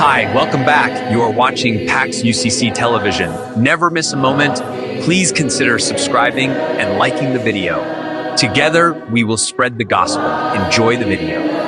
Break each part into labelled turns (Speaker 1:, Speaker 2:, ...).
Speaker 1: Hi, welcome back. You are watching PAX UCC Television. Never miss a moment. Please consider subscribing and liking the video. Together, we will spread the gospel. Enjoy the video.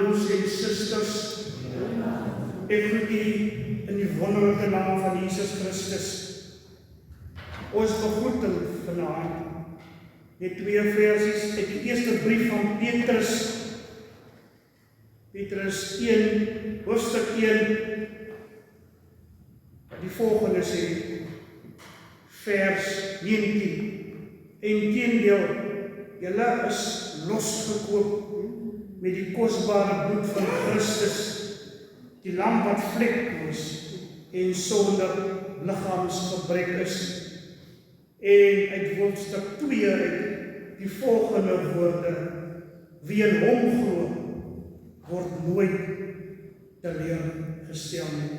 Speaker 2: broers en susters, ek groet u in die wonderlike naam van Jesus Christus. Ons begroeting vanaand met 2 versies uit die eerste brief van Petrus. Petrus 1, hoofstuk 1, die volgende sê, vers 19. Inteendeel, julle is losgekoop met die kosbare bloed van Christus, die lam wat vlekloos en sonder liggaamsgebrek is. En uit hoofstuk 2 uit die volgende woorde, wie in hom glo, word nooit teleurgestel nie.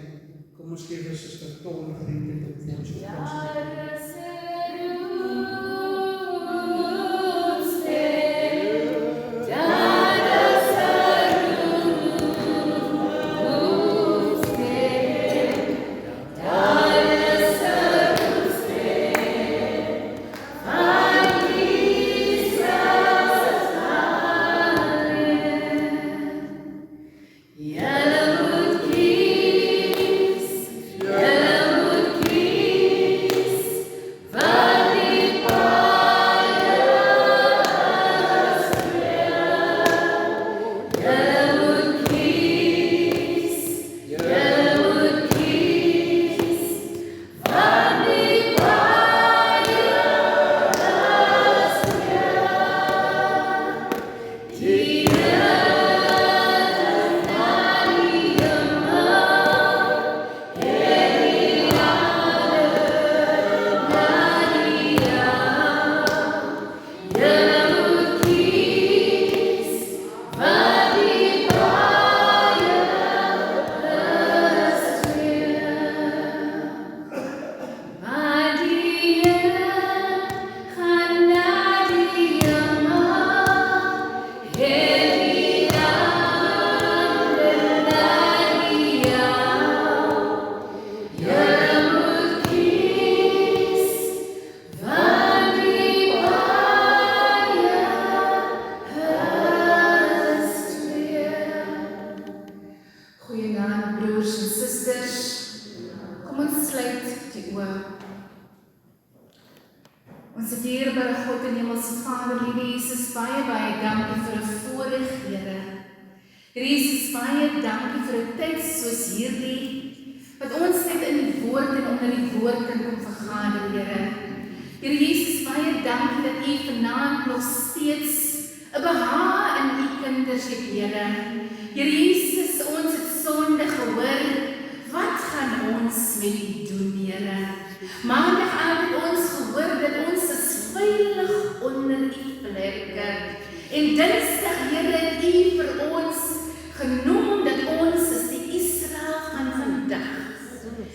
Speaker 2: Kom ons gee vir Suster Ton geleentheid om vir ons te praat.
Speaker 3: Onze dierbare God en Hemelse Vader, lieve Jesus, baie dankie vir 'n voorreg, Here. Here Jesus, baie dankie vir 'n tyd soos hierdie, wat ons net in die woord en onder die woord kan kom vergader, Here. Here Jesus, baie dankie dat U vanaand nog steeds 'n behaag in U kinders het, Here. Here Jesus, ons het sonde gehoor, wat gaan ons met U doen, Here? Maandag aand het ons gehoor dat ons is veilig onder U vlerke. En dinsdag, Here, het U vir ons genoem dat ons is die Israel van vandag.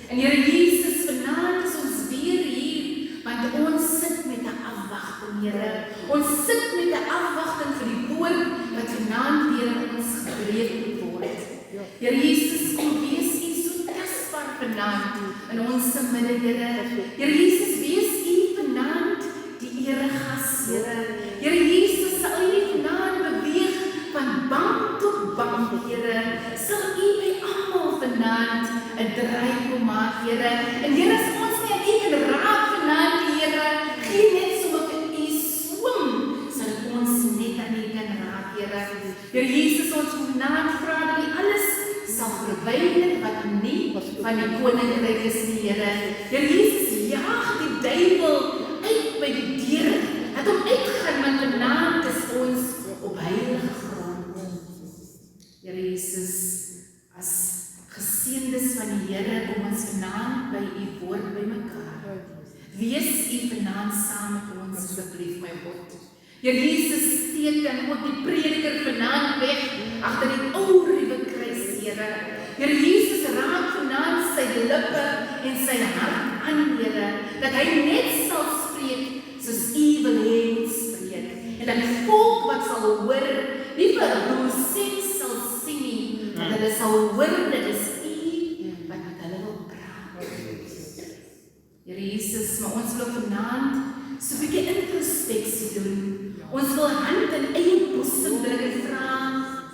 Speaker 3: En Here Jesus, vanaand is ons weer hier, want ons sit met 'n afwagting, Here. Ons sit met 'n afwagting vir die woord wat vanaand weer in ons gebreek moet word. Here Jesus, kom wees U so tasbaar vanaand in ons midde, Here. Here Jesus, wees U vanaand die eregas, Here. Here Jesus, sal U vanaand beweeg van bank tot bank, Here. Sal U by almal vanaand 'n draai kom maak, Here. En Here, as ons nie aan U kan raak vanaand, Here, gee net so vir U swem, sodat ons net aan U kan raak, Here. Here Jesus, ons vanaand vra dat U alles sal verwyder wat nie van die koninkryk is nie, Here. Here Jesus, jaag die duiwel uit by die deur, dat hom uitgaan, want vanaand is ons op heilige grond. Here Jesus, as geseëndes van die Here, kom ons vanaand by U woord bymekaar. Wees U vanaand saam met ons, asseblief, my God. Here Jesus, teken ook die prediker vanaand weg agter die ou ruwe kruis, Here. Here Jesus, raak vanaand sy lippe en sy hart aan, Here, dat hy net sal spreek soos U wil hê moet spreek. En dat die volk wat sal hoor, nie vir hoe sing sal sing nie, dat hulle sal hoor dat is U wat met hulle wil praat. Here Jesus, maar ons wil vanaand so 'n bietjie introspeksie doen. Ons wil hand in eie boesem druk en vra,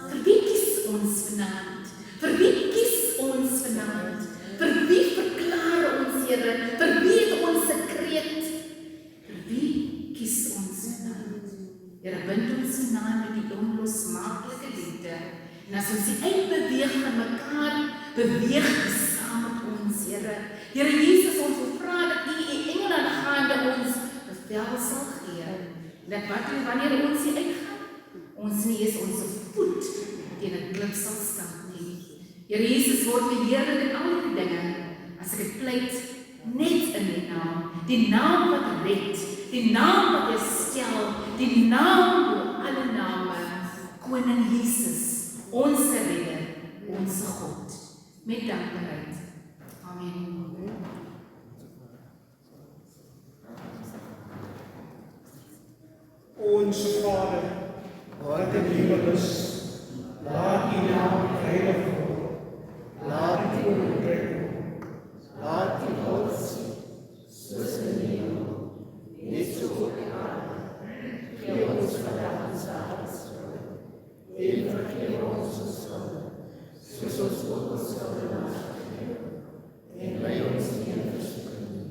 Speaker 3: vir wie kies ons ons vanaand? Vir wie kies ons vanaand? Vir wie verklaar ons, Here? Vir wie het ons sekreet? Vir wie kies ons vanaand? Here, bind ons vanaand met die onlosmaaklike liefde. En as ons die uitbeweeg van mekaar, beweeg U saam met ons, Here. Here Jesus, ons wil vra dat U engele aangaande ons bevel sal gee. Dat wanneer ons hier uitgaan, ons nie eens ons voet teen 'n klip sal stamp nie. Here Jesus, word verheerlik in al die dinge, as ek dit pleit, net in die naam wat red, die naam wat herstel, die naam bo alle name, Koning Jesus, ons redder, ons God, met dankbaarheid. Amen.
Speaker 2: Onze Vader, wat in die hemel is, laat U naam heilig word. Laat U koninkrijk kom. Laat U wil gesien, soos in die hemel, net so op die aarde. Gee ons vandag ons dagelijks brood, en vergeef ons ons schulden, soos ons ook ons schuldenaars vergeef. En lei ons nie in versoeking nie,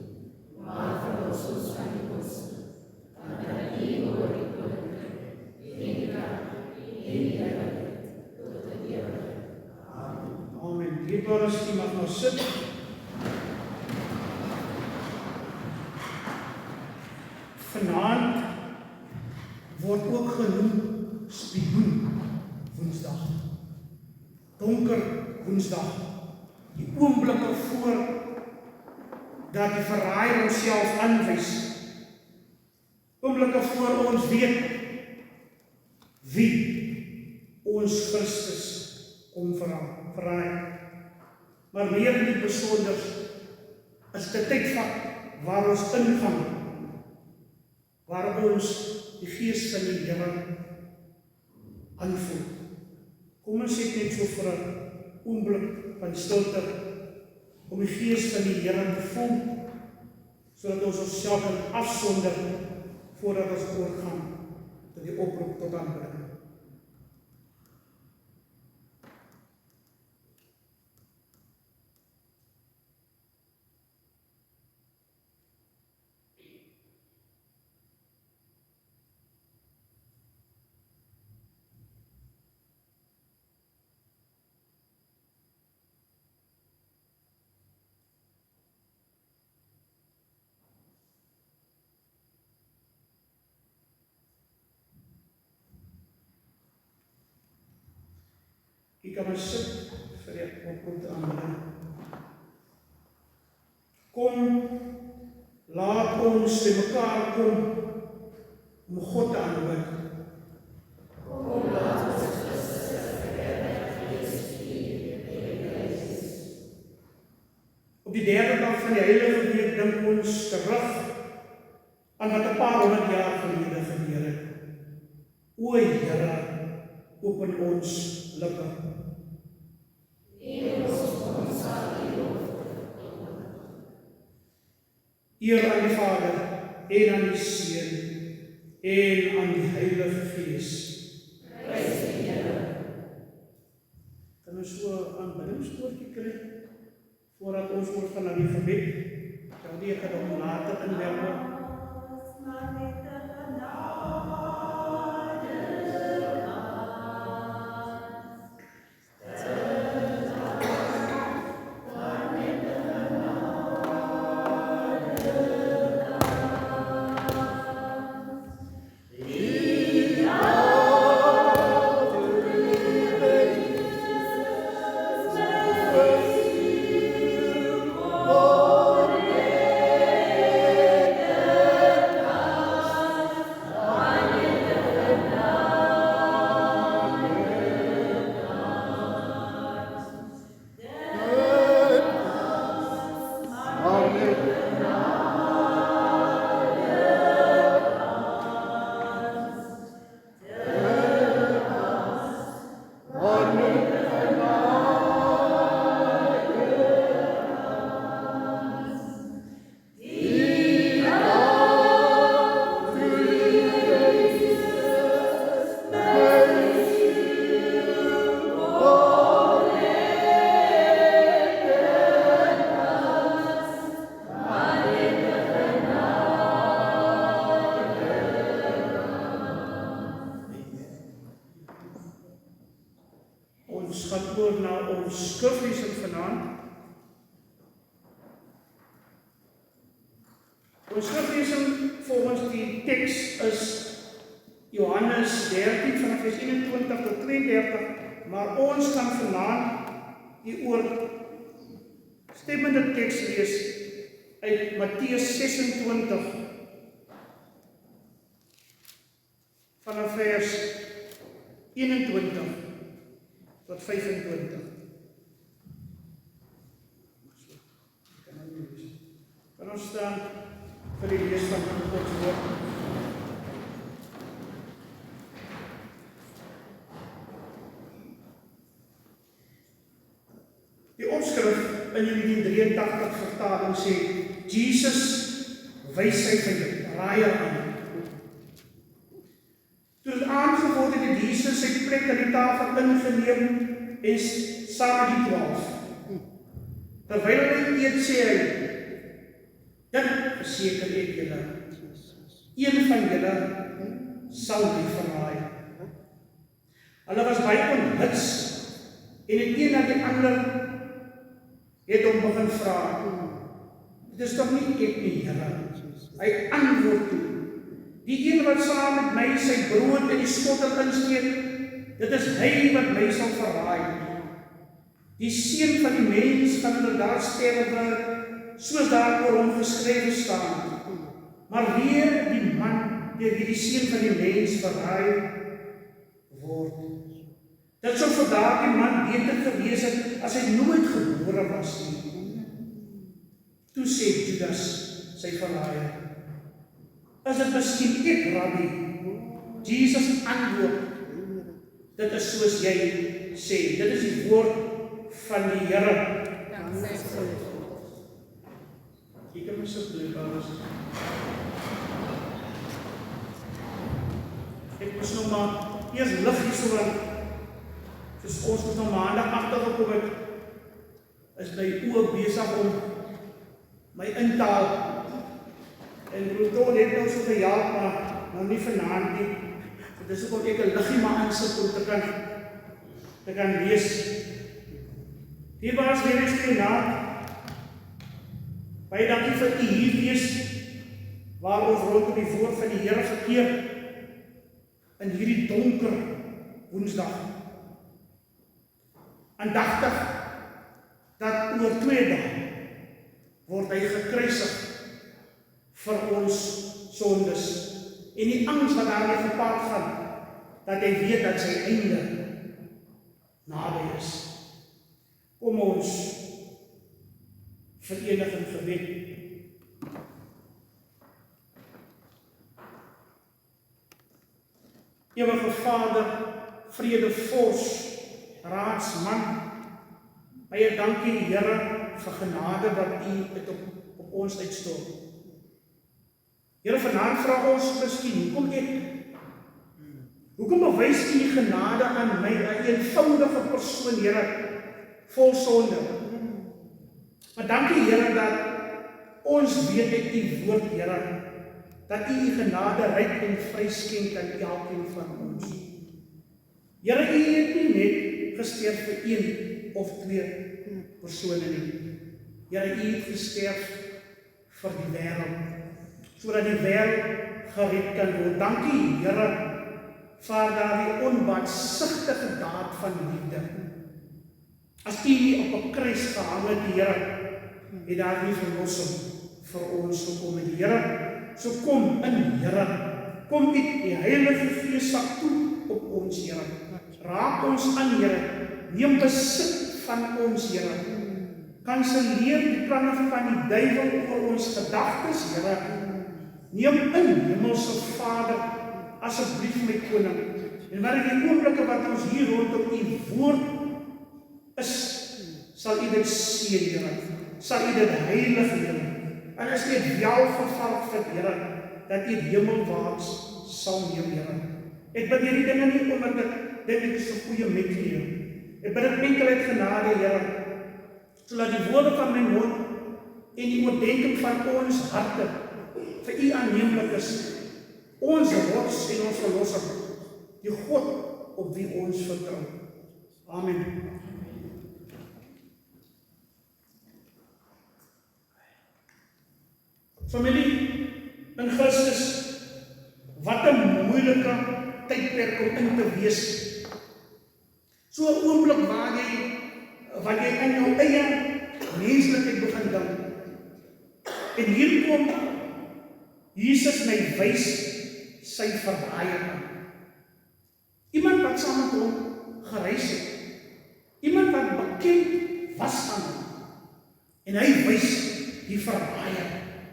Speaker 2: maar verlos ons van die bose. Want aan U behoort die koninkryk, en die krag, en die heerlikheid, tot in ewigheid. Amen. Amen. Dierbares, U mag maar sit. Vanaand word ook genoem Spioen Woensdag. Donker Woensdag. Die oomblikke voor dat die verraaier homself aanwys. Oomblikke voor ons weet wie ons Christus kom verraai. Maar meer in die besonder is die tydvat waar ons ingaan, waar ons die Gees van die Here aanvoel. Kom ons sit net so vir 'n oomblik van stilte om die Gees van die Here te voel, sodat ons onsself kan afsonder voordat ons oorgaan tot die oproep tot aanbidding. U kan maar sit vir die oproep te aanbidding. Kom, laat ons by mekaar kom om God te aanbid. Kom, laat ons Christus op die derde dag van die heilige week dink ons terug aan wat 'n paar 100 jaar gelede gebeur het. O Here, open ons lippe. Eer aan die Vader, en aan die Seun, en aan die Heilige Gees. Prys die Here. Kan ons so 'n aanbiddingswoordjie kry, voordat ons oorgaan na die gebed? Claudia kan hom later inwerk. oor na ons skriflesing vanaand. Ons skriflesing volgens die teks is Johannes 13 vanaf vers 21 tot 32, maar ons gaan vanaand die oorstemmende teks lees uit Matteus 26 vanaf vers 21 tot 25. Kan ons staan vir die lees van God se woord? Die opskrif in die 1983 vertaling sê, Jesus wys sy raaier aan. Toe het aangeword het Jesus sy plek aan die tafel ingeneem en saam met die 12. Terwyl hy eet, sê hy, dit verseker ek julle, een van julle sal my verraai. Hulle was baie onthits en die een na die ander het hom begin vra, dit is toch nie ek nie, Here? Hy antwoord toe, die een wat saam met my sy brood in die skottel insteek, dit is hy wat my sal verraai. Die seun van die mens gaan inderdaad sterwe, soos daar oor hom geskrywe staan. Maar weer die man deur wie die seun van die mens verraai word. Dit sou vir daardie man beter gewees het as hy nooit gebore was nie. Toe sê Judas, sy verraaier, is dit miskien ek, Rabbi? Jesus antwoord, dit is soos jy sê. Dit is die woord van die Here. Kyk my asseblief, Paulus. Ek moes nog maar eers lig hier so aan. Dus ons moet nou maandag agtergekom het, is my oë besig om my in te haal. En Ruton het nou so gejaag, maar nou nie vanaand nie. Dit is ook ek 'n liggie maar insit om te kan lees. Hier was weer eens genaamd. Baie dankie vir u hier wees, waar ons rondom die woord van die Here verkeer in hierdie donker Woensdag. Aandagtig dat oor 2 dae word hy gekruisig vir ons sondes. En die angs wat daarmee gepaard gaan, dat hy weet dat sy einde naby is. Kom ons verenig in gebed. Ewige Vader, Vredevors, Raadsman, baie dankie Here vir genade wat u het op ons uitstort. Here, vanaand vra ons miskien, hoekom ek? Hoekom bewys u genade aan my, 'n eenvoudige persoon, Here, vol sonde? Maar dankie Here dat ons weet uit u woord, Here, dat u genade ryk en vryskenk aan elkeen van ons. Here, u het nie net gesterf vir 1 of 2 persone nie. Here, u het gesterf vir die wêreld, sodat die wêreld gered kan word. Dankie, Here, vir daardie onbaatsigtige daad van liefde. As u op 'n kruis gehang het, Here, het daar nie verlossing vir ons gekom. En Here, so kom in, Here, kom die Heilige Gees sak toe op ons, Here. Raak ons aan, Here, neem besit van ons, Here. Kanselleer die planne van die duiwel oor ons gedagtes, Here. Neem in, Hemelse Vader, asseblief my koning. En wat die oomblikke wat ons hier rondom u woord is, sal u dit seën, Here. Sal u dit heilig, Here. En is dit wel vervallig, Here, dat u hemelwaarts sal neem, Here. Ek bid hierdie dinge nie omdat ek is 'n goeie mens, Here. Ek bid dit enkel uit genade, Here, sodat die woorde van my mond en die oordenking van ons harte vir u aanneemlik is, ons rots en ons verlosser, die God op wie ons vertrou. Amen. Familie in Christus, wat 'n moeilike tydperk om in te wees. So 'n oomblik waar jy in jou eie menslikheid begin dink. En hier kom Jesus my wys sy verraaier aan. Iemand wat saam met hom gereis het. Iemand wat bekend was aan hom. En hy wys die verraaier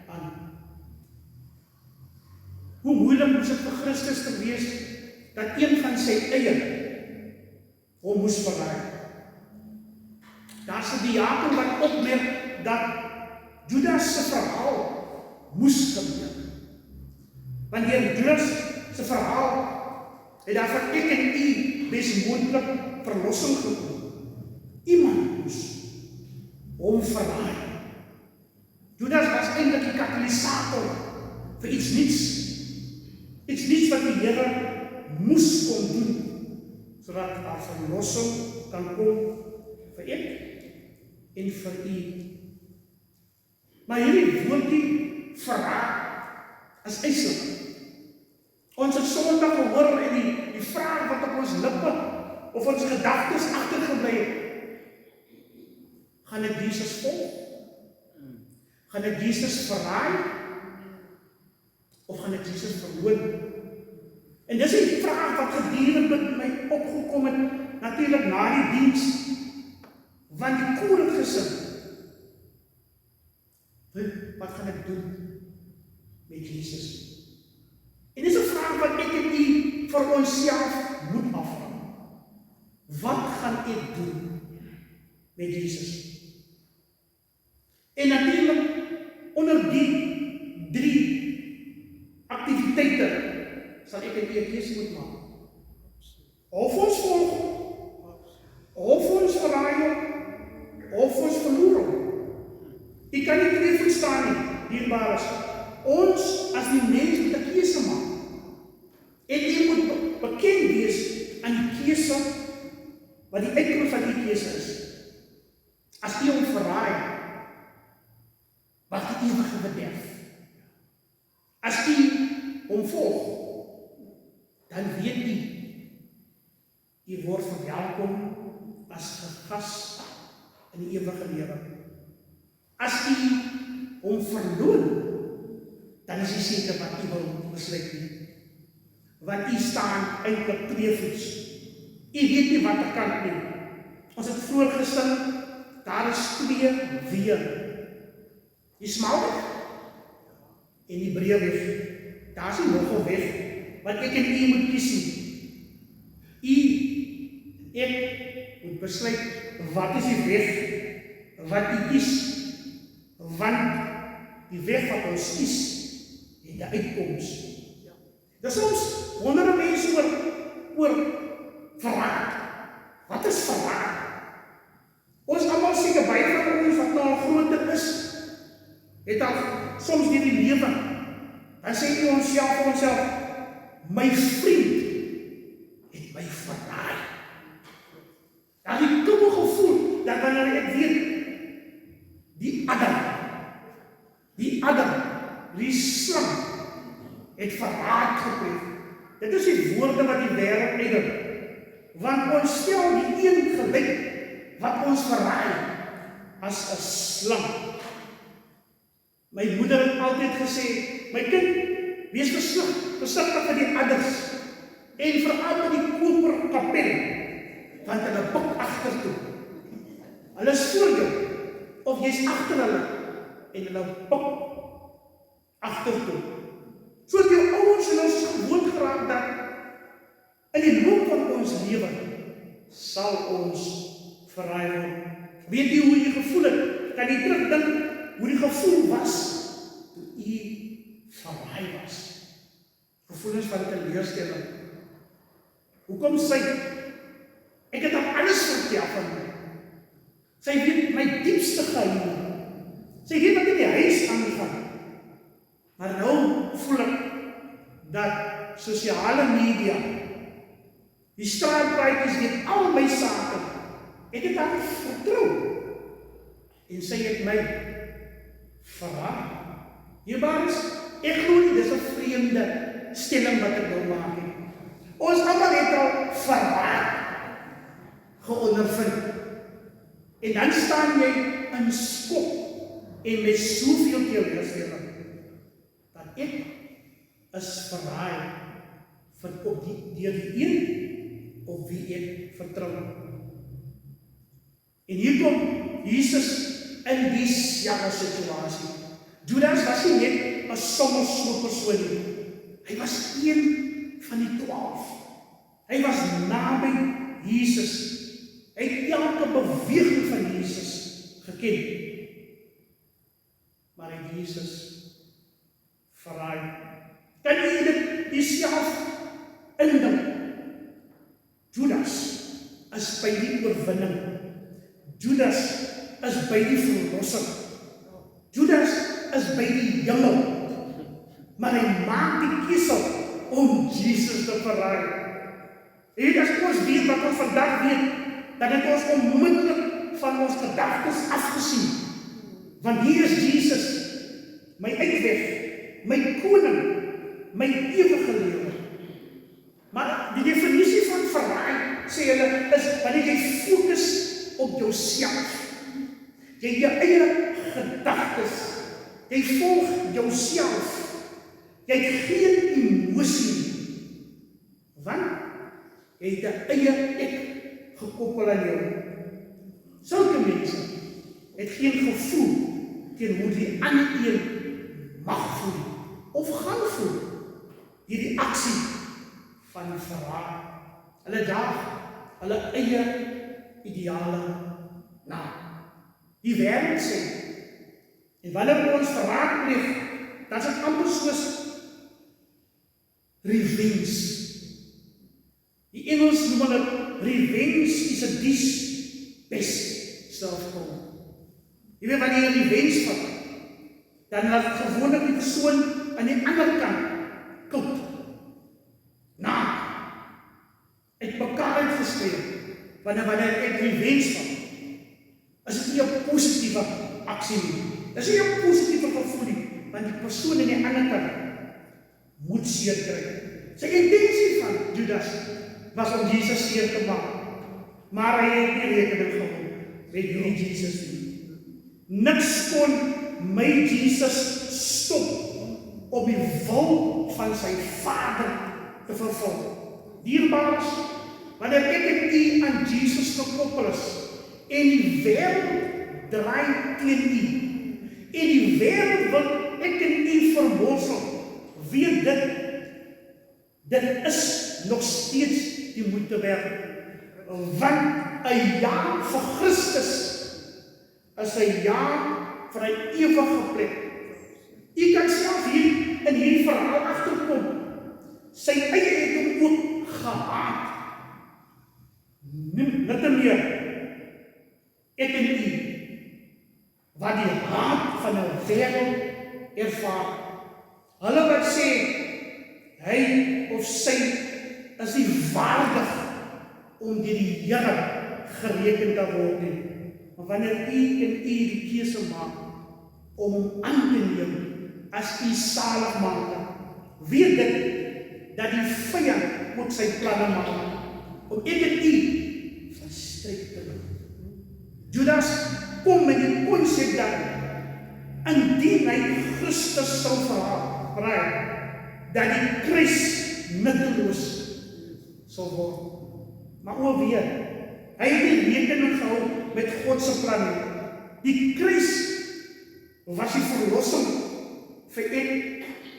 Speaker 2: aan. Hoe moeilik moes dit vir Christus te wees dat een van sy eie hom moes verraai. Daar's 'n diaken wat opmerk dat Judas se verhaal moes gebeur. Want deur Judas se verhaal het daar vir ek en u besmoontlik verlossing gekom. Iemand moes hom verraai. Judas was eintlik die katalysator vir iets niets. Iets niets wat die Here moes kom doen, sodat daar verlossing kan kom vir ek en vir u. Maar hierdie woordjie verraai is eislik. Ons het Sondag gehoor en die vraag wat op ons lippe of ons gedagtes agtergebly het. Gaan ek Jesus volg? Gaan ek Jesus verraai? Of gaan ek Jesus verloon? En dis die vraag wat gedurende met my opgekom het, natuurlik na die diens. Want die koor het gesin. Wat gaan ek doen met Jesus? En dis 'n vraag wat ek en u vir onsself moet afvra. Wat gaan ek doen met Jesus? En natuurlik onder die 3 aktiwiteite sal ek en u 'n keuse moet maak. Of ons volg, of ons verraai hom, of ons verloor hom. Jy kan nie twee verstaan nie, dierbares. Ons as die mens moet 'n keuse maak. En jy moet bekend wees aan die keuse wat die uitkom van die keuse is. As jy hom verraai, wag die ewige bederf. As jy hom volg, dan weet jy word verwelkom as 'n gas in die ewige lewe. As jy hom verloon, dan is jy seker wat jy wil besluit nie. Want jy staan eintlik tweevoets. Jy weet nie wat ek kan doen. Ons het vroeër gesing, daar is 2 weë. Die smal weg en die breë weg. Daar is nie nog 'n weg wat ek en u moet kies nie. Ek moet besluit wat is die weg wat u kies. Want die weg wat ons kies en die uitkoms. Dus soms wonder mense oor verraad. Wat is verraad? Ons almal seker baie van ons wat al groter is, het al soms deur die lewe, dan sê jy onsself, my vriend het my verraai. Dan die dubbel gevoel, dat wanneer ek weet, die Adam, die slang, het verraad gepleeg. Dit is die woorde wat die wêreld uitdruk. Want ons stel die een gelyk wat ons verraai as 'n slang. My moeder het altyd gesê, my kind, wees versigtig vir die adders en veral met die koperkapel, want hulle buk agtertoe. Hulle is voor jou, of jy's agter hulle en hulle buk agtertoe. So het jou ouers en ons gewoon geraak dat in die loop van ons lewe sal ons verraai word. Weet jy hoe jy gevoel het? Kan jy terugdink hoe die gevoel was toe jy verraai was? Gevoelens van teleurstelling. Hoekom sy? Ek het haar alles vertel van my. Sy weet my diepste geheim. Sy weet wat in die huis aangaan. Maar nou voel ek dat sosiale media, die straatpraatjies weet al my sake. Ek het haar vertrou. En sy het my verraai. Hierbaars, ek glo nie, dis 'n vreemde stelling wat ek wil maak nie. Ons almal het al verraad geondervind. En dan staan jy in skok en met soveel teleurstelling dat ek is verraai op deur die een op wie ek vertrou. En hier kom Jesus in dieselfde situasie. Judas was nie net 'n sommersloop persoon nie. Hy was een van die 12. Hy was naby Jesus. Hy het elke beweging van Jesus geken. Maar hy het Jesus verraai. Kan jy dit jouself indink? Judas is by die oorwinning. Judas is by die verlossing. Judas is by die hemel. Maar hy maak die keuse om Jesus te verraai. En as ons weet wat ons vandag weet, dat het ons onmiddellik van ons gedagtes afgesien. Want hier is Jesus, my uitweg, my koning, my ewige lewe. Maar die definisie van verraai, sê hulle, is wanneer jy fokus op jouself. Jy het jou eie gedagtes. Jy volg jouself. Jy het geen emosie. Want jy het 'n eie ek gekoppel aan jou. Sulke mense het geen gevoel teen hoe die ander een mag voel of gaan voel. Hierdie aksie van die verraad. Hulle daag hulle eie ideale na. Die wêreld sê, en wanneer ons verraad pleeg, dan is dit amper soos revenge. Die Engels noem dit revenge is a dish best self-control. Jy weet wanneer jy revenge vat, dan laat gewoonlik die persoon aan die ander kant koud, naak, uit mekaar uitgeskreeu. Wanneer ek revenge vat, is dit nie 'n positiewe aksie nie. Dis nie 'n positiewe gevoel nie, want die persoon aan die ander kant moet seer kry. Sy intensie van Judas was om Jesus seer te maak, maar hy het nie rekening gehou met hierdie Jesus nie. Niks kon my Jesus stop om die wil van sy Vader te vervul. Dierbaars, wanneer ek en u aan Jesus gekoppel is, en die wêreld draai teen u, en die wêreld wil ek en u vermorsel, weet dit is nog steeds die moeite werd. Want 'n ja vir Christus is 'n ja vir 'n ewige plek. U kan self hier in hierdie verhaal agterkom. Sy eie het hom ook gehaat. Net meer, ek en u, wat die haat van 'n wêreld ervaar. Hulle wat sê, hy of sy is nie waardig om deur die Here gereken te word nie. Maar wanneer u en u die keuse maak om hom aan te neem as u saligmaker, weet dit dat die vyand moet sy planne maak om ek en u van stryd te bring. Judas kom met die konsep dat indien hy Christus sal verraai, dat die kruis nutteloos sal word. Maar o weer, hy het nie rekening gehou met God se plan nie. Die kruis was die verlossing vir ek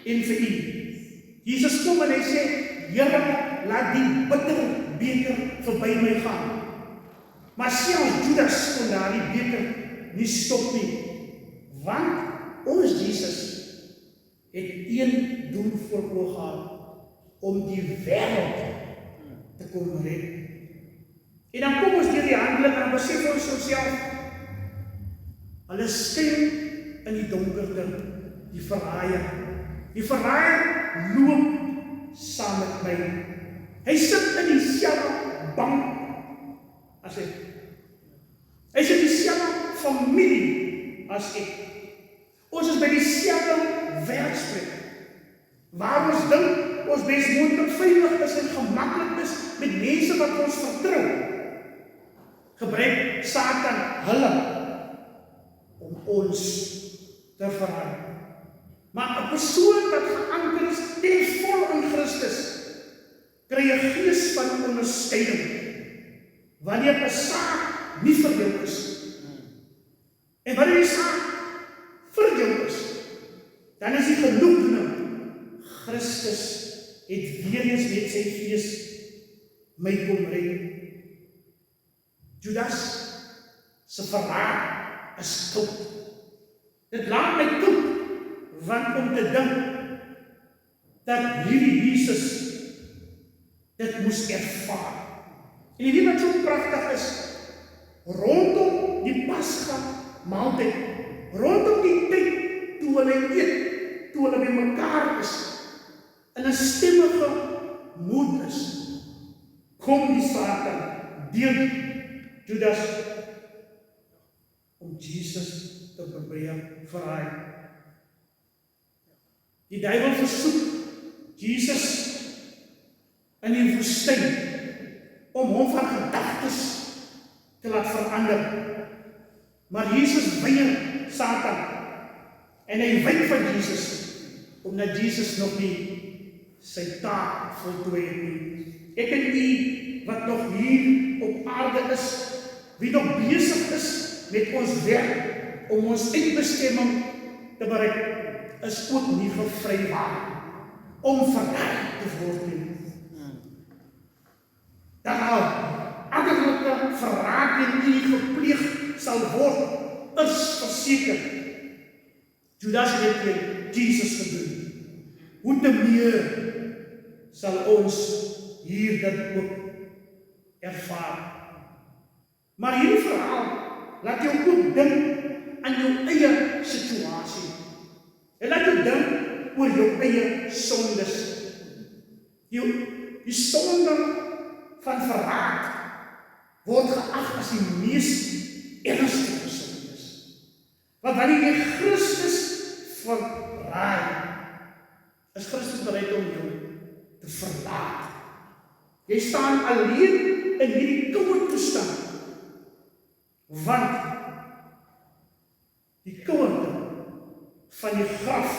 Speaker 2: en vir u. Jesus kom en hy sê, Here, laat die bitter beker verby my gaan. Maar selfs Judas kon daardie beker nie stop nie. Want ons Jesus het een doel voor oog gehad, om die wêreld te kom red. En dan kom ons deur die handeling en besef ons onsself, hulle skyn in die donkerte, die verraaier. Die verraaier loop saam met my. Hy sit in dieselfde bank as ek. Hy sit in dieselfde familie as ek. Ons is by dieselfde werksplek, waar ons dink ons bes moontlik veilig is en gemaklik is met mense wat ons vertrou. Gebruik Satan hulle om ons te verraai. Maar 'n persoon wat geanker is ten volle in Christus, kry 'n gees van onderskeiding. Wanneer 'n saak nie vir jou is, en wanneer die saak vir jou is, dan is die genoegdoening. Christus het weer eens met sy gees my kom red. Judas se verraad is koud. Dit laat my koud, want om te dink dat hierdie Jesus dit moes ervaar. En jy weet wat so pragtig is, rondom die Pasga maaltyd, rondom die tyd toe hulle eet, toe hulle by mekaar is, in 'n stemmige moed is, kom die Satan deur Judas om Jesus te probeer verraai. Die duiwel versoek Jesus in die woestyn om hom van gedagtes te laat verander. Maar Jesus weier Satan en hy wyk van Jesus, omdat Jesus nog nie sy taak voltooi het nie. Ek en u wat nog hier op aarde is, wie nog besig is met ons werk om ons eindbestemming te bereik, is ook nie gevrywaar om verraai te word nie. Daarom, agterlike verraad teen u gepleeg sal word, is verseker. Judas het dit Jesus gedoen. Hoe te meer sal ons hier dit ook ervaar. Maar hierdie verhaal laat jou ook dink aan jou eie situasie. En laat jou dink oor jou eie sondes. Die sonde van verraad word geag as die mees ernstige sondes. Want wanneer jy Christus verraai, is Christus bereid om jou te verlaat. Jy staan alleen in hierdie koue toestand, want die koue van die graf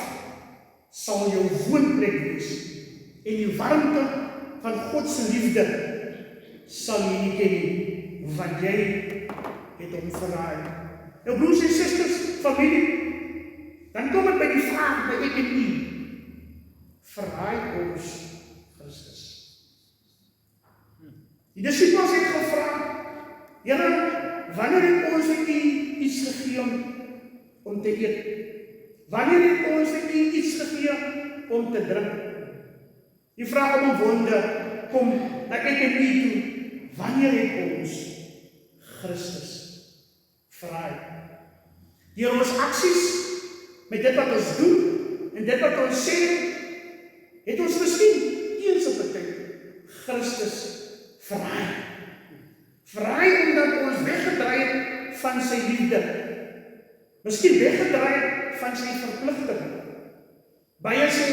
Speaker 2: sal jou woonplek wees, en die warmte van God se liefde sal jy nie ken nie, want jy het hom verraai. Nou broers en susters, familie, dan kom het by die vraag by ek en u, verraai ons Christus? Die disciples het gevra, Here, wanneer het ons vir u iets gegee om te eet? Wanneer het ons vir u iets gegee om te drink? Die vraag om 'n wonder kom na ek en u toe, wanneer het ons Christus verraai? Deur ons aksies, met dit wat ons doen, en dit wat ons sê, het ons miskien eens op 'n tyd Christus verraai. Verraai omdat ons weggedraai het van sy liefde. Miskien weggedraai het van sy verpligting. Baie sê,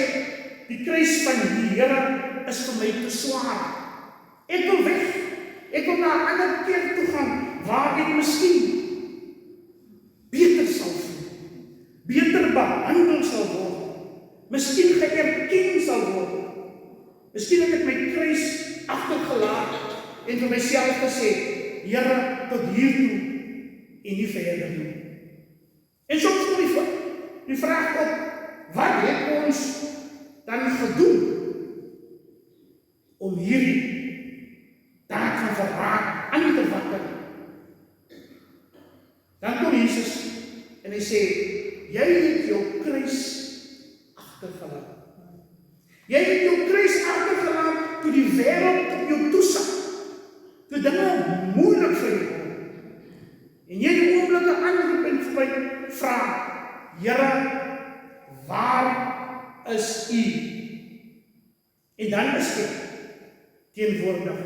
Speaker 2: die kruis van die Here is vir my te swaar. Ek wil weg. Ek wil na 'n ander plek toe gaan, waar ek miskien beter sal voel, beter behandel sal word, miskien geërken sal word. Miskien het ek my kruis agtergelaat en vir myself gesê, Here, tot hiertoe en nie verder nie. En soms kom die vraag op, wat het ons dan gedoen om hierdie taak van verraad aan te wakker? Dan kom Jesus en hy sê, jy het jou kruis agtergelaat. Jy het jou kruis agtergelaat toe die wêreld op jou toesak, toe dinge moeilik vir jou word. En jy die oomblikke aanroep en vir my vra, Here, waar is u? En dan is ek teenwoordig.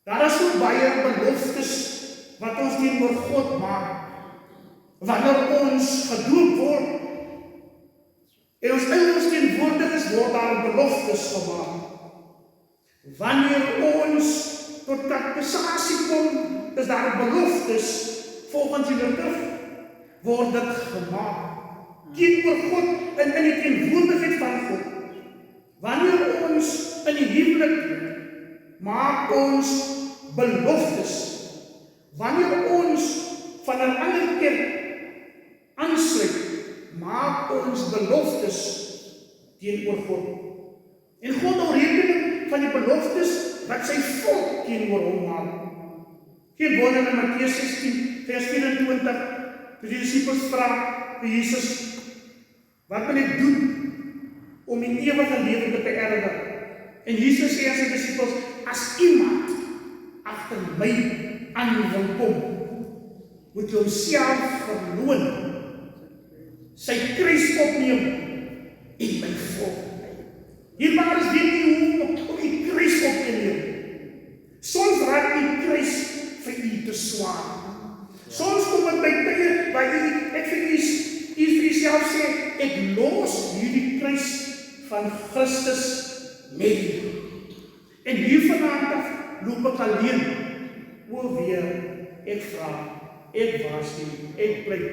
Speaker 2: Daar is so baie beloftes wat ons teenoor God maak, Wanneer ons gedoop word en ons in ons teenwoordig is, word daar beloftes gemaak. Wanneer ons tot kapitasie kom, is daar beloftes volgens die terug, word dit gemaak. Teenoor God en in die teenwoordigheid van God. Wanneer ons in die huwelik maak ons beloftes. Wanneer ons van 'n ander kerk aansluit, maak ons beloftes teenoor God. En God hou rekening van die beloftes wat sy volk teenoor hom maak. Geen wonder in Matteus 16 vers 24, toe die disippels vra vir Jesus, wat wil ek doen om die ewige lewe te beerwe? En Jesus sê aan sy disippels, as iemand agter my aan wil kom, moet hy homself verloon, sy kruis opneem en my volg. Hierbaar is weet nie hoe om die kruis op te neem. Soms raak die kruis vir u te swaar. Soms kom dit by tye waar ek vir u vir jouself sê, ek los hierdie kruis van Christus met u. En hier vanaand loop ek alleen. O weer, ek vra, ek waarsku, ek pleit,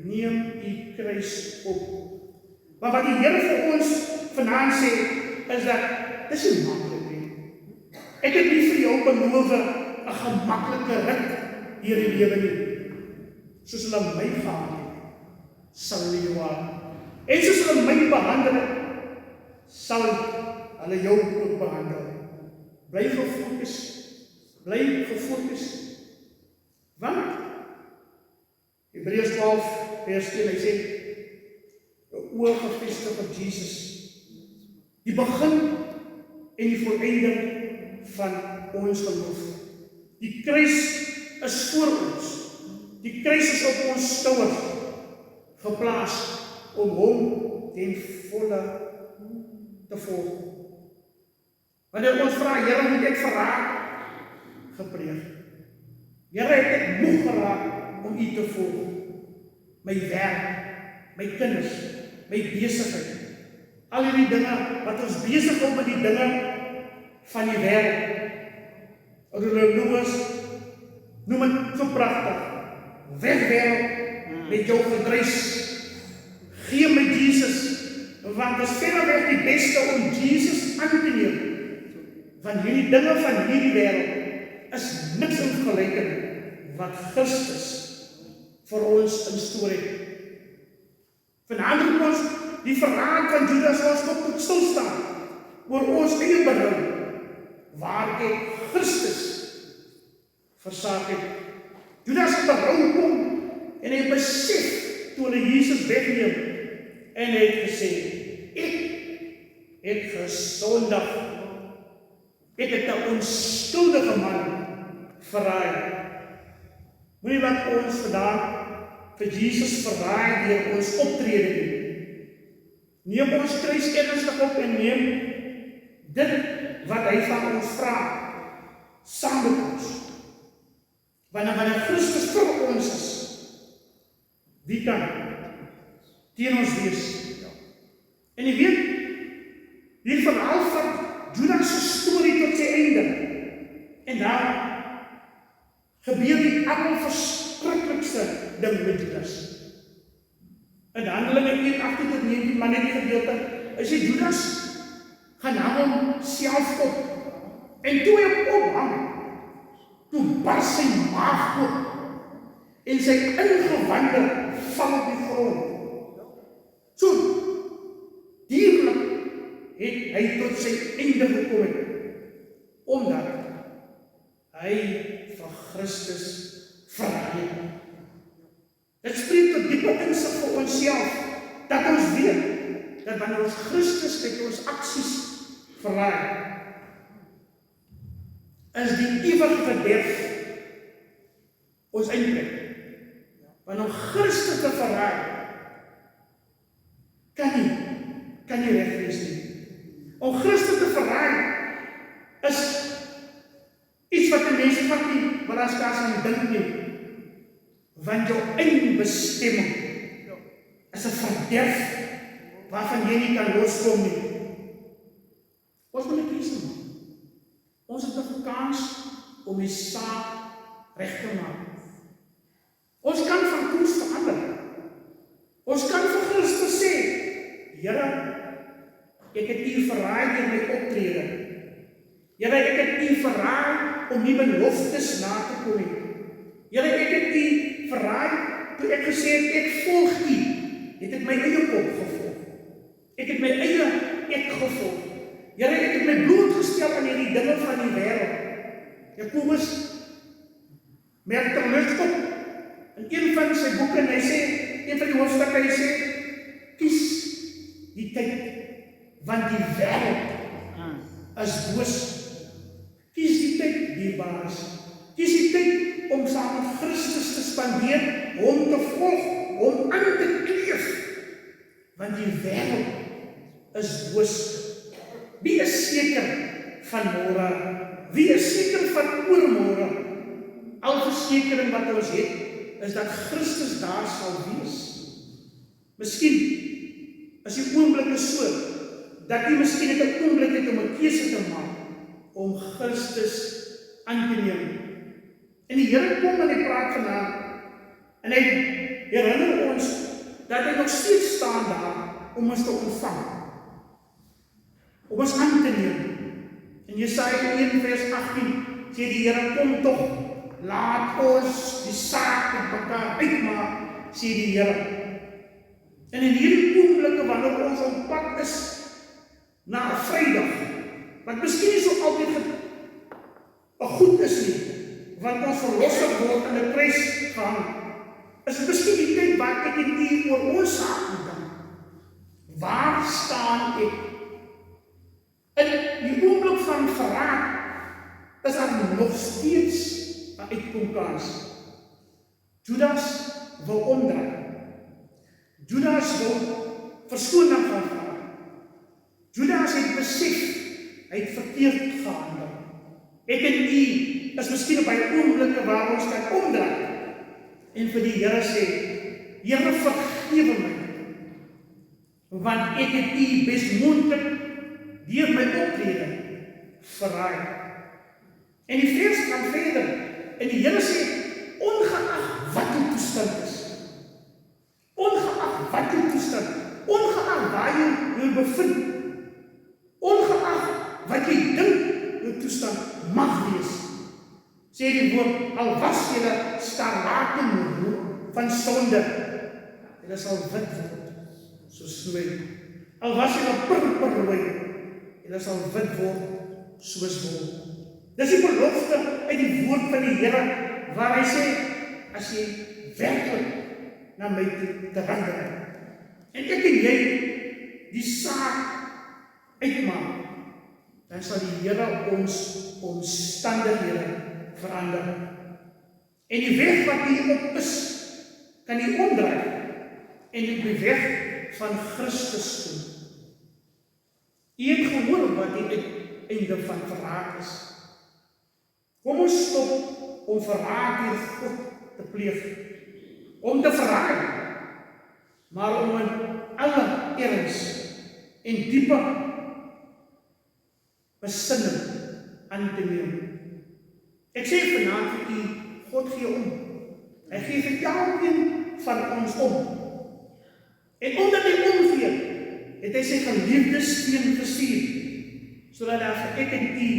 Speaker 2: neem u kruis op. Maar wat die Here vir ons vanaand sê, is dat, dis nie maklik nie. Ek het nie vir jou beloof 'n gemaklike rit hier in die lewe nie. Soos hulle my gehad het, sal hulle jou aan. En soos hulle my behandel het, sal hulle jou ook behandel. Bly gefokus. Bly gefokus. Want Hebreërs 12 vers 10, hy sê, oor gefestig op Jesus, die begin en die volleinding van ons geloof. Die kruis is voor ons. Die kruis is op ons skouers geplaas om hom ten volle te volg. Wanneer ons vra, Here, moet ek verraak gepleeg? Here, het ek moeg geraak om u te volg? My werk, my kinders, my besigheid, al die dinge wat ons besig hou met die dinge van die wêreld. Noem het so pragtig. Wegwerp met jou gedruis. Gee my Jesus, want dit is verreweg die beste om Jesus aan te neem. Want hierdie dinge van hierdie wêreld is niks in vergelyking wat Christus vir ons instoor het. Vanaand moet ons die verraad van Judas ons tot stilstaan oor ons eie berou, waar ek Christus versaak het. Judas het berou kom en hy besef toe hulle Jesus wegneem en hy het gesê, ek het gesondig. Ek het 'n onskuldige man verraai. Moenie laat ons vandaag vir Jesus verraai deur ons optrede nie. Neem ons kruis ernstig op en neem dit wat hy van ons vra saam met ons. Wanneer Christus vir ons is, wie kan teen ons wees? En jy weet, hier verhaal van Judas se storie tot sy einde. En daar gebeur die allerverskriklikste ding met Judas. In Handelinge 1:18-19, maar net die gedeelte, is die Judas gaan hang homself op. En toe hy ophang, toe bars sy maag oop en sy ingewande val op die grond. So dierlik het hy tot sy einde gekom het, omdat hy vir Christus verraai het. Dit spreek tot diepe insig vir onsself, dat ons weet, dat wanneer ons Christus met ons aksies verraai, is die ewige verderf ons eindplek. Wanneer om Christus te verraai, kan nie reg wees nie. Om Christus te verraai is iets wat die mense van die wat as kaas aan dink nie. want jou eindbestemming is 'n verderf waarvan jy nie kan loskom nie. Ons moet 'n keuse maak. Ons het 'n kans om die saak reg te maak. Ons kan van koers verander. Ons kan vir Christus sê, Here, ek het U verraai deur my optrede. Here, ek het U verraai om nie beloftes na te kom nie. Here, ek het U verraai toe ek gesê het, ek volg U. Ek het my eie kop gevolg. Ek het my eie ek gevolg. Here, ek het my blootgestel aan hierdie dinge van die wêreld. Jakobus merk terug op in een van sy boeke en hy sê, een van die hoofstukke, hy sê, kies die tyd, want die wêreld is boos. Kies die tyd, dierbares. Kies die tyd om saam met Christus te spandeer, hom te volg, hom aan te kleef, want die wêreld is boos. Wie is seker van môre? Wie is seker van oormôre? Al versekering wat ons het, is dat Christus daar sal wees. Miskien is die oomblik so, dat jy miskien het 'n oomblik het om 'n keuse te maak, om Christus aan te neem. En die Here kom en hy praat vandag, en hy herinner ons, dat hy nog steeds staan daar, om ons te ontvang. Om ons aan te neem. In Jesaja 1 vers 18 sê die Here, kom tog, laat ons die saak met mekaar uitmaak, sê die Here. En in hierdie oomblikke wanneer ons op pad is na 'n Vrydag, wat miskien nie so altyd 'n goed is nie, want ons verlosser word aan 'n kruis gehang, is dit miskien die tyd waar ek en u oor ons saak moet dink. Waar staan ek? In die oomblik van verraad is daar nog steeds 'n uitkomkans. Judas wil omdraai. Judas wil verskoning gaan vra. Judas het besef, hy het verkeerd gehandel. Ek en u is miskien op 'n oomblik waar ons kan omdraai en vir die Here sê, Here, vergewe my, want ek het u besmoontlik deur my optrede verraai. En die vers gaan verder, en die Here sê, ongeag wat die toestand is, ongeag wat die toestand, ongeag waar jy bevind, ongeag wat jy dink jou toestand mag wees, sê die woord, al was julle skarlakenrooi van sonde, julle sal wit word, soos snoei. Al was julle purperrooi, julle sal wit word, soos wol. Dis die belofte uit die woord van die Here, waar hy sê, as jy werklik na my te wandel, en ek en jy die saak uitmaak, dan sal die Here ons omstandighede verander. En die weg wat hier op is, kan jy omdraai, en die weg van Christus toe. Jy het gehoor wat die einde van verraad is. Kom ons stop om verraad deur God te pleeg, om te verraai, maar om in alle erns en diepe besinning aan te neem. Ek sê vanaand vir u, God gee om. Hy gee vir elkeen van ons om. En omdat hy omgee, het hy sy geliefde seun gestuur, sodat daar vir ek en u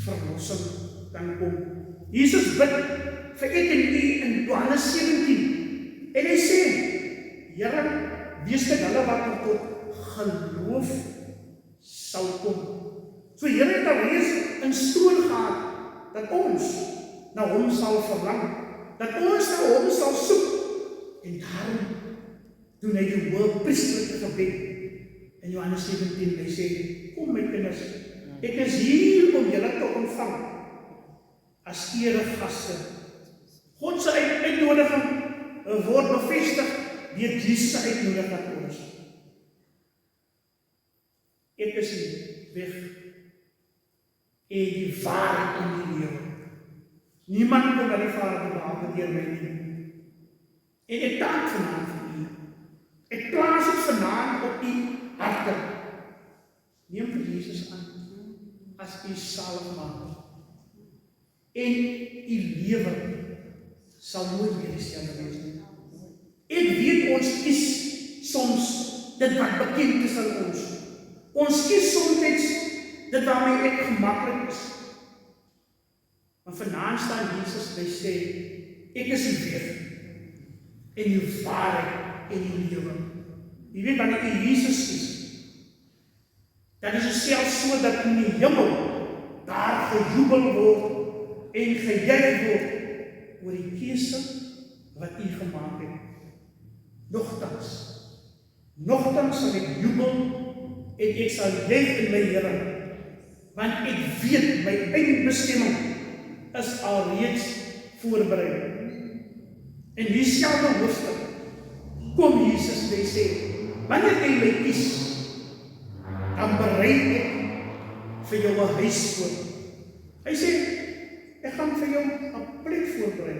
Speaker 2: verlossing kan kom. Jesus bid vir ek en u in Johannes 17, en hy sê, Here, wees dit hulle wat tot geloof sal kom. So Here het alreeds in stoor gehad, dat ons na hom sal verlang, dat ons na hom sal soek, en daarom doen hy die hoëpriesterlike gebed in Johannes 17, hy sê, kom my kinders, ek is hier om julle te ontvang as eregaste. God se uitnodiging word bevestig deur Jesus se uitnodiging aan ons. Ek is die weg en die waarheid en die lewe. Niemand kom na die Vader behalwe deur my nie. En ek dank vanaand vir u. Ek plaas dit vanaand op u harte. Neem vir Jesus aan as u saligmaker. En u lewe sal nooit weer dieselfde wees nie. Ek weet ons kies soms dit wat bekend is aan ons. Ons kies soms dit waarmee ek gemaklik is. Maar vanaand staan Jesus en hy sê, ek is die weg en die waarheid en die lewe. Jy weet wanneer u Jesus kies, dan is het selfs so dat in die hemel daar gejubel word en gejuich word oor die keuse wat u gemaak het. Nogtans sal ek jubel en ek sal juich in my Here, want ek weet my eindbestemming is alreeds voorberei. In dieselfde hoofstuk kom Jesus en hy sê, wanneer jy my kies, dan berei ek vir jou 'n huis voor. Hy sê, ek gaan vir jou 'n plek voorberei.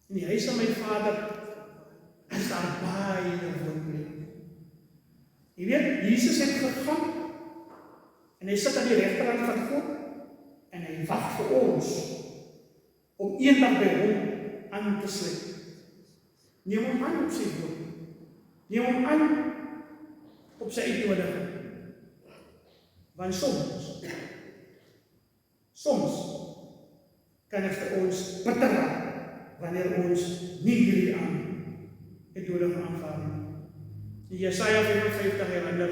Speaker 2: In die huis van my Vader is daar baie woonplek. Jy weet, Jesus het gegaan en hy sit aan die regterkant van God en hy wag vir ons om eendag by hom aan te sluit. Neem hom aan op sy woord. Neem hom aan op sy uitnodiging. Want soms kan dit vir ons bitter raak wanneer ons nie hierdie uitnodiging aanvaar nie. In Jesaja 55 herinner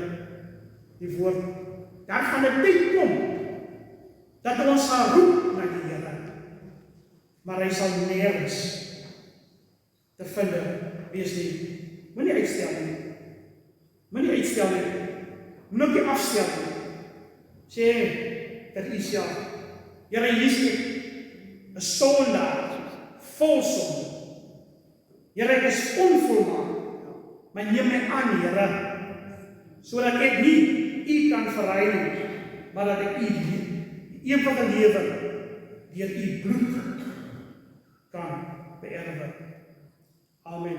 Speaker 2: die woord, daar gaan 'n tyd kom dat ons gaan roep na die Here, maar hy sal nergens te vind wees nie. Moenie uitstel nie. Moenie uitstel nie. Moenie ook nie afstel nie. Sê vir Israel, Here, hier is ek, 'n sondaar, vol sonde. Here, ek is onvolmaak, maar neem my aan, Here, sodat ek nie u kan verraai nie, maar dat ek u die ewige lewe deur u bloed kan beerwe. Amen.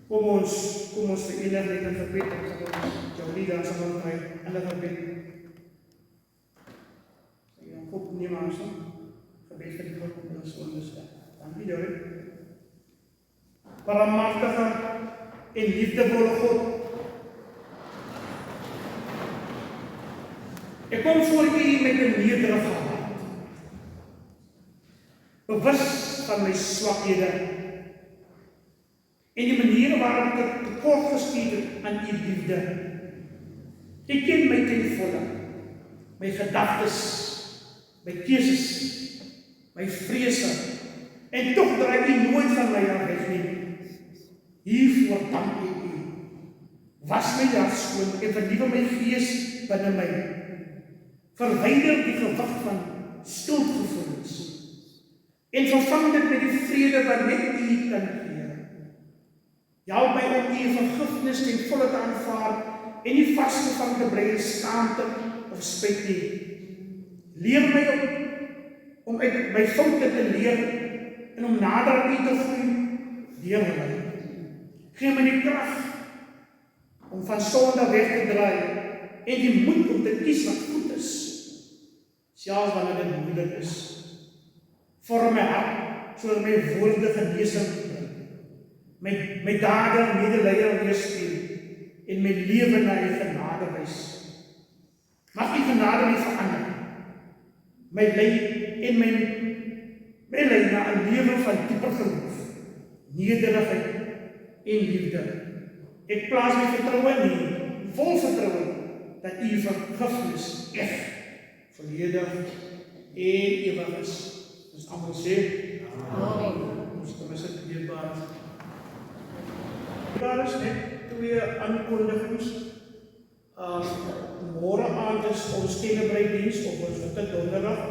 Speaker 2: Kom ons verenig net in gebed, en sal ons jou daar sal ons in die gebed. God neem aan so, gebed vir die God op ons onderstel. Dankie Dorie. Barmhartige en liefdevolle God, ek kom voor u met 'n nederige hart, bewus van my swakhede en die maniere waarop ek tekort geskiet het aan u liefde. Ek ken my ten volle, my gedagtes, my keuses, my vrese, en tog draai u nooit van my af weg nie. Hiervoor dank ek u. Was my hart skoon en vernuwe my gees binne my. Verwyder die gewig van skuldgevoelens en vervang dit met die vrede wat net u kan gee. Help my om u vergifnis ten volle te aanvaar en nie vasgevang te bly in skaamte of spyt nie. Leer my om uit my foute te leer en om nader aan u te groei deur my. Gee my die krag om van sonde weg te draai en die moed om te kies wat goed is, selfs wanneer dit moeilik is. Vorm my hart sodat my woorde genesing bring, my dade medelee weerspieël en my lewe na u genade wys. Mag u genade my verander, my lei na 'n lewe van dieper geloof, nederigheid en liefde. Ek plaas my vertroue in u, vol vertroue dat u vergifnis eg, volledig en ewig is. Ons almal sê, Amen. Ons kom as dit deurbaar. Daar is net 2 aankondigings. Môre aand is ons kennebrei-diens op ons witte donderdag.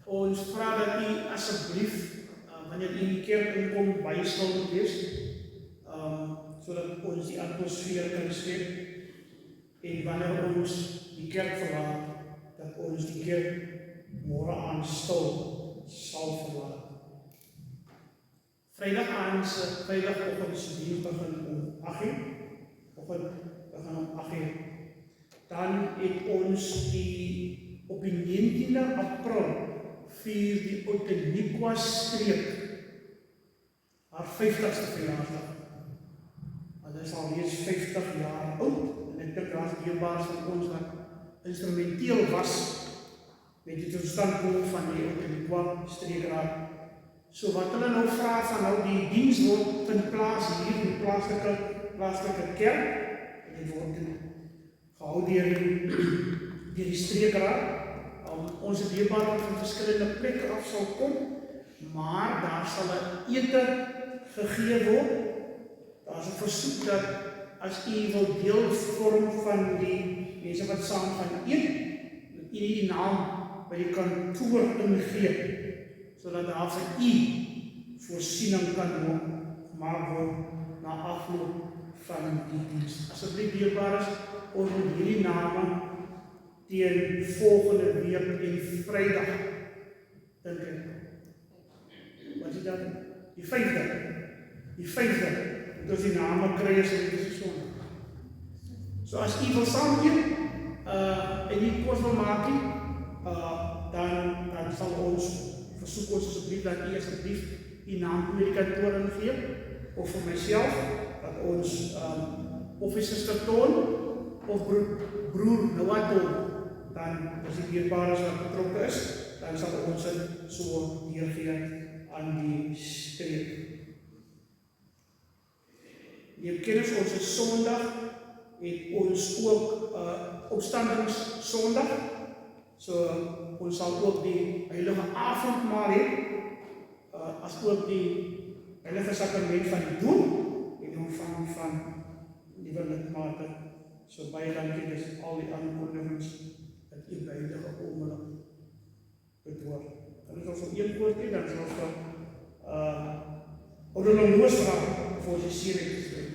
Speaker 2: Ons vra dat u asseblief, wanneer u in die kerk inkom, baie stil moet wees, sodat ons die atmosfeer kan skep, en wanneer ons die kerk verlaat, dat ons die kerk môre aand stil sal verlaat. Vrydag aand se Vrydagoggend se diens begin om 8:00. Dan het ons op die 19de April vier die Outeniqua streek haar 50ste verjaarsdag. Hulle is al reeds 50 jaar oud en ek dink daar's deelbaars van ons wat instrumenteel was met die totstandkoming van die Outeniqua streekraad. So wat hulle nou vra van nou die diens word vind plaas hier in die plaaslike kerk en dit word gehou deur die streekraad. Ons deelbaar wat van verskillende plekke af sal kom, maar daar sal 'n ete gegee word. Daar is 'n versoek dat as u wil deel vorm van die mense wat saam gaan eet, dat u die naam by die kantoor ingee, sodat daar vir u voorsiening kan gemaak word na afloop van die diens. Asseblief deelbaar is, ons moet hierdie name teen volgende week en Vrydag dink ek. Wat is dat? Die 5de. Die 5de. Dat ons die name kry as dit is Sondag. So as u wil saam eet, en die kos wil maak nie, dan sal ons versoek ons asseblief dat u asseblief die naam by die kantoor ingee, of vir myself, dat ons of die suster Toon, of broer Noah, dan as die deurbares wat betrokke is, dan sal ons dit so neergee aan die streek. Die kennis ons is Sondag, het ons ook opstandingssondag, so ons sal ook die heilige avondmaal hê, as ook die heilige sakrament van die doop en die ontvanging van nuwe lidmate. So baie dankie, dis al die aankondigings dat u by die oomblik bedoel. Dan is ons op een woord hê, dan sal ons Ouderling Loos vra vir ons die seëning te spreek.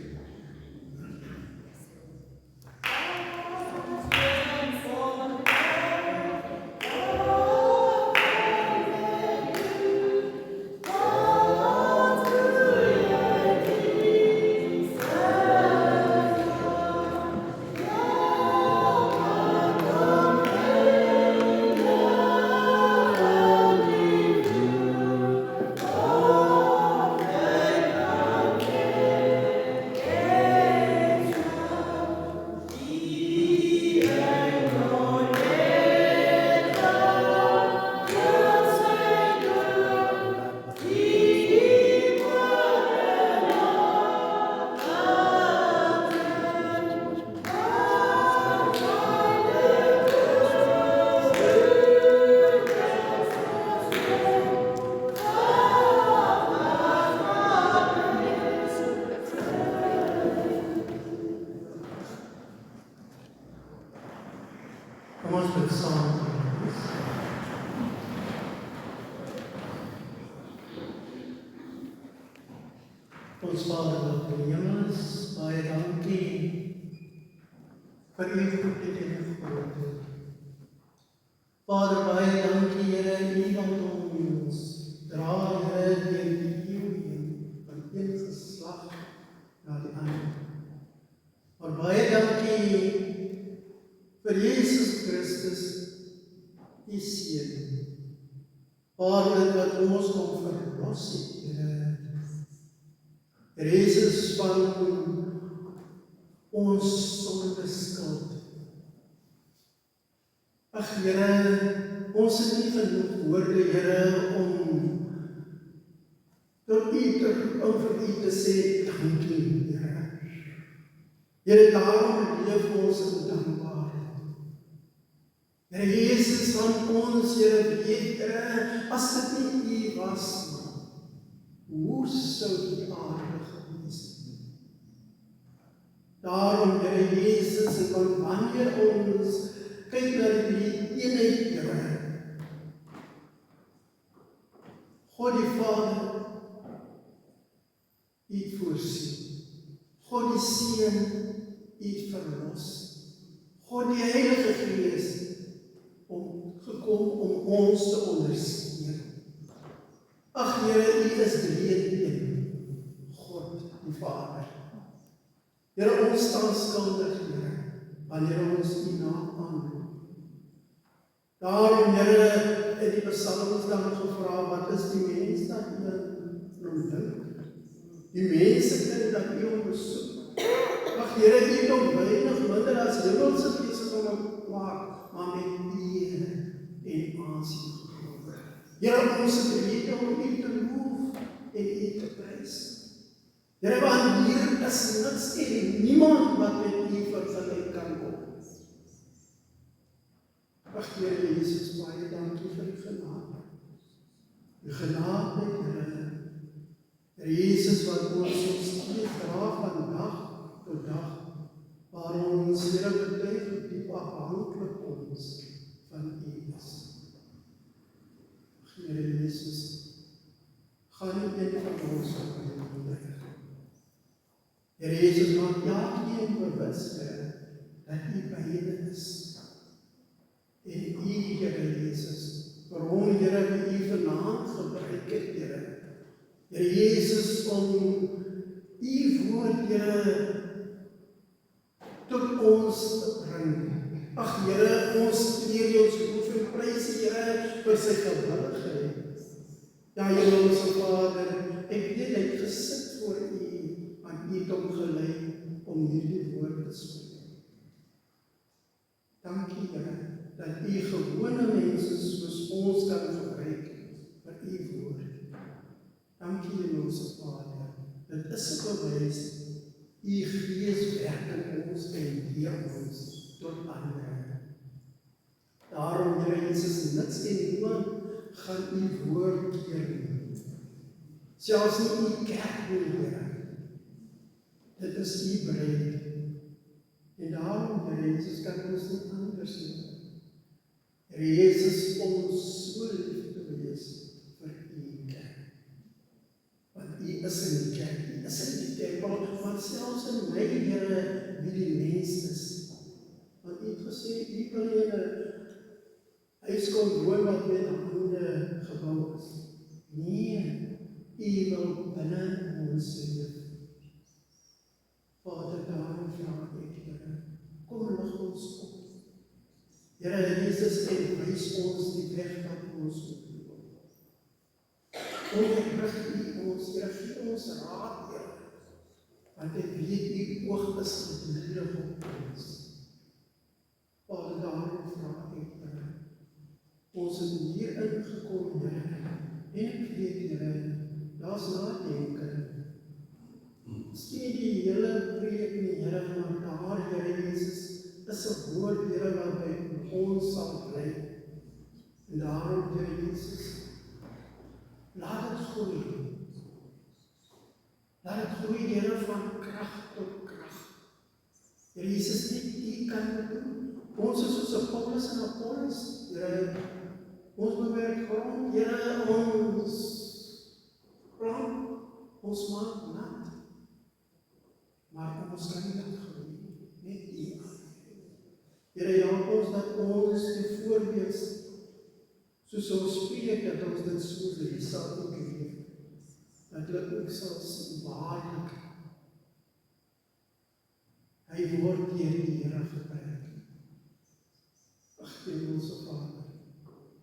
Speaker 4: Kom ons bid saam. Ons Vader wat in die hemel is, baie dankie vir u goedheid en u grootheid. Vader, baie dankie, Here, u wat ons dra, Here, deur die eeuw heen, van een geslag na die ander. Maar baie dankie vir Jesus Christus, die Seun, Vader, wat ons kom verlos het, Here. Jesus van ons sonde skuld. Ag Here, ons het nie genoeg woorde, Here, om vir u te sê, dankie, Here. Here, daarom leef ons in dankbaarheid. Here Jesus van ons, Here, weet, Here, as dit nie u was, hoe sou die aarde gewees het? Daarom, Here Jesus, en wanneer ons kyk na die eenheid, Here, God die Vader, u het voorsien. God die Seun, u het verlos. God die Heilige Gees, gekom om ons te ondersteun. Ag Here, U is drie in een. God die Vader. Here, ons staan skuldig, Here, wanneer ons U naam aanroep. Daarom, Here, in die psalms dan gevra, wat is die mens dat U aan dink? Die mense dink dat U hom besoek. Ag Here, U het hom weinig minder as hemelse wese van hom maak, maar met eer en aansien gehoor. Here, ons het rede om U te loof en U te prys. Here, want hier is niks en niemand wat met U vergelyk kan kom. Ag Here Jesus, baie dankie vir U genade. U genade, Here. Here Jesus, wat ons steeds dra van dag tot dag, waar ons Here betuig hoe diep afhanklik ons van U is. Ag Here Jesus, gaan U een van ons op U onderrig. Here Jesus, maak elkeen bewus, Here, dat U by hulle is. En U, Here Jesus, vir hom, Here, wie U vanaand gebruik het, Here. Here Jesus, om U woord, Here, tot ons te bring. Ag Here, ons eer U, ons loof en prys U, Here, vir sy gewilligheid. Ja, Hemelse Vader, ek weet hy het gesit voor U, want U het hom gelei om hierdie woord te spreek. Dankie, Here, dat U gewone mense soos ons kan gebruik vir U woord. Dankie, Hemelse Vader, dit is 'n bewys, U Gees werk in ons en deur ons tot ander. Daarom, Here Jesus, niks en niemand gaan U woord keer nie. Selfs nie U kerk nie, Here. Dit is U breed. En daarom, Here Jesus, kan ons nie anders nie. Here Jesus, om so lief te wees vir U kerk. Want U is in die kerk, U is in die tempel, maar selfs in my, Here, wie die mens is. Want U het gesê, U wil nie 'n huis kom woon wat met hande gebou is. Nee, U wil binne ons leef. Vader, daarom vra ek, Here, kom lig ons op. Here Jesus, en wys ons die weg wat ons moet loop. Onderrig U ons, Here, gee ons raad, Here, want ek weet U oog is gedurig op ons. Vader, daarom vra ek, Here, ons het hier ingekom, Here, en ek weet, Here, daar's nadenken. Sien die hele preek nie, Here, maar daar, Here Jesus, is 'n woord, Here, wat by ons sal bly. En daarom, Here Jesus, laat dit groei. Laat dit groei, Here, van krag tot krag. Here Jesus, net U kan dit doen. Ons is soos 'n Paulus en Apollos, Here. Ons bewerk grond, Here, ons maak nat. Maar ons kan nie dat groei, net U. Here, help ons dat ons die voorbeeld, soos ons spreek, dat ons dit soos die sal ook leef. Dat hulle ook sal sien, waarlik, hy word deur die Here gebruik. Ag, Hemelse Vader,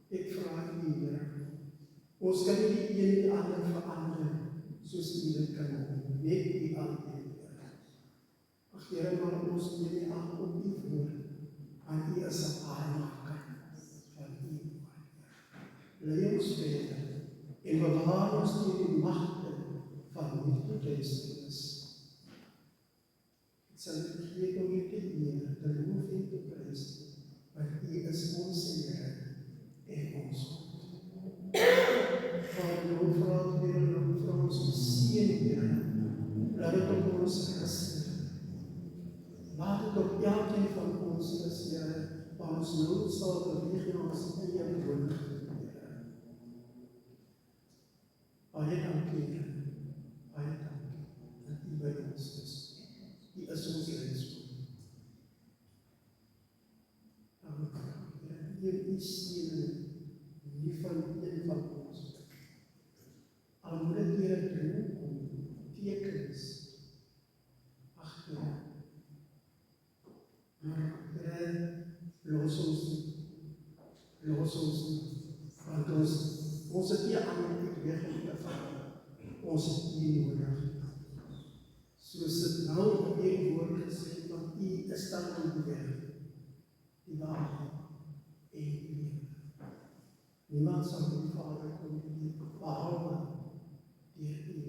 Speaker 4: ek vra U, Here, ons kan nie die een die ander verander, soos U dit kan doen, net U alleen, Here. Ag, Here, maar ons neem nie aan op U woord, want U is 'n waarmaker van U woord. Lei ons verder en bewaar ons teen die magte van die duisternis. Ek sal nie vergeet om U te eer, te loof en te prys, want U is ons Here en ons God. Vader, ons vra vir ons seën, Here, laat dit op ons rus. Laat dit op elkeen van ons is, Here, waar ons nood sal beweeg in ons eie woonligheid, Here. Baie dankie, Here. Baie dankie dat U by ons is. U is ons reddspoor. Dankie, Here. U steun nie van een van ons, Ons het nie ander beweging Vader. Ons het U nodig. Soos dit nou in U woord gesê, want U is dan die weg, die waarheid en die lewe. Niemand sal die Vader kom behalwe deur U.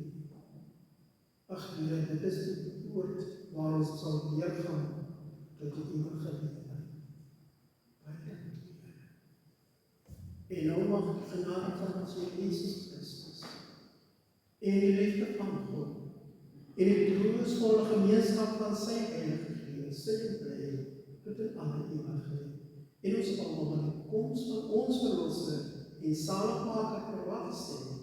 Speaker 4: Ag Here, dit is die woord waar ons sal deurgaan tot die ewige lewe. Baie dankie, Here. En nou mag die genade van ons Here Jesus Christus en die liefde van God en die troostvolle gemeenskap van sy Heilige Gees sit en bly tot in alle ewigheid. En ons almal aan die koms van ons Verlosser en Saligmaker verwag stem.